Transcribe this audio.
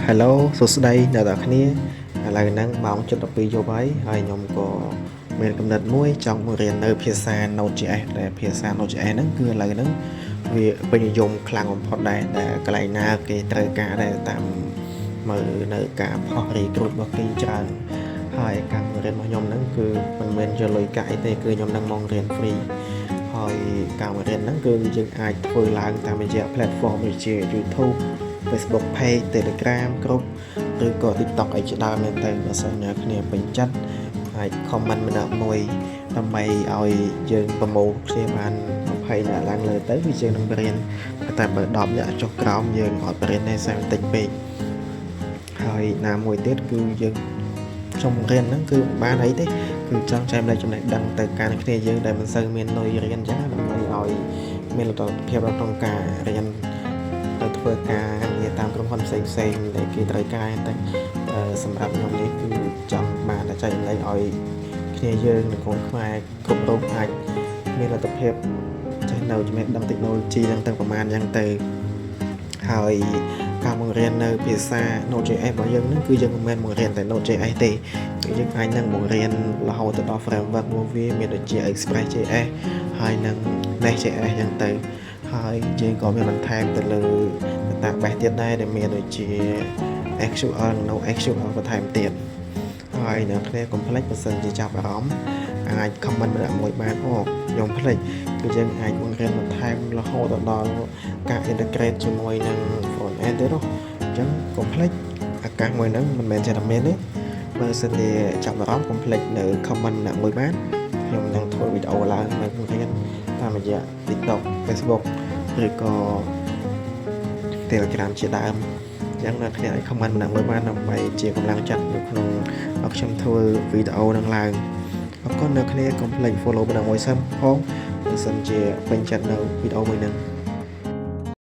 Hello សួស្តីអ្នកនរគ្នាឥឡូវហ្នឹងម៉ោង7:12យប់ហើយខ្ញុំក៏មានកំណត់មួយចង់បង្រៀននៅភាសា Node.js ដែលភាសា Node.js ហ្នឹងគឺឥឡូវហ្នឹងវាពេញនិយមខ្លាំងបំផុតដែរដែលកន្លែងណាគេត្រូវការដែរតាមមើលនៅការផុស recruit របស់គេច្រើនហើយការបង្រៀនរបស់ខ្ញុំហ្នឹងគឺមិនមែនយកលុយកាក់អីទេគឺខ្ញុំនឹងមករៀន free ហើយការបង្រៀនហ្នឹងគឺយើងអាចធ្វើឡើងតាមរយៈ platform ដូចជា YouTube Facebook page Telegram group ឬក៏ TikTok អីជាដើមមែនតើបើសិនអ្នកគ្នាពេញចិត្តអាច comment ម្នាក់មួយដើម្បីឲ្យយើងប្រមូលគ្នាបាន20នាក់ឡើងលើទៅវាយើងនឹងរៀនតែបើ10នាក់ចុះក្រោមយើងអត់រៀនទេសារតិចពេកហើយណាមួយទៀតគឺយើងខ្ញុំរៀនហ្នឹងគឺបានអីទេគឺចង់ចែកម្លែកចំណេះដឹងទៅកាន់គ្នាយើងដែលមិនសូវមាននុយរៀនអញ្ចឹងដើម្បីឲ្យមានលទ្ធភាពក្នុងការរៀនទៅធ្វើការងារតាមក្រុមហ៊ុនផ្សេងៗដែលគេត្រូវការតែសម្រាប់ខ្ញុំនេះគឺចង់បានតែចែកម្លែកឲ្យគ្នាយើងនៅក្នុងខ្មែរគ្រប់រូបអាចមានលទ្ធភាពចេះនៅចំណេះដឹង technology ហ្នឹងទៅប្រហែលអញ្ចឹងទៅហើយការបង្រៀននៅភាសា Node.js របស់យើងហ្នឹងគឺយើងមិនមែនបង្រៀនតែ Node.js ទេគឺយើងអាចនឹងបង្រៀនរហូតទៅដល់ framework របស់វាមានដូចជា Express.js ហើយនិង Next.js អញ្ចឹងទៅហើយយើងក៏មានបន្ថែមទៅលើ database ទៀតដែរដែលមានដូចជា SQL និង NoSQL បន្ថែមទៀតហើយអ្នកគ្នាកុំភ្លេចបើសិនជាចាប់អារម្មណ៍អាច comment ម្នាក់មួយបានខ្ញុំភ្លេចគឺយើងអាចបង្រៀនបន្ថែមរហូតដល់ការ integrate ជាមួយនឹង front end ទៀតអញ្ចឹងកុំភ្លេចឱកាសមួយហ្នឹងមិនមែនចេះតែមានទេបើសិនជាចាប់អារម្មណ៍កុំភ្លេចនៅ comment ម្នាក់មួយបានខ្ញុំនឹងធ្វើវីដេអូឡើងនៅបង្រៀនតាមរយៈ TikTok Facebook ឬក៏ Telegram ជាដើមអញ្ចឹងអ្នកគ្នាអាច comment ម្នាក់មួយបានដើម្បីជាកម្លាំងចិត្តនៅក្នុងខ្ញុំធ្វើវីដេអូនឹងឡើងអរគុណអ្នកគ្នាកុំភ្លេច follow ម្នាក់មួយសិនផងបើសិនជាពេញចិត្តនៅវីដេអូមួយហ្នឹង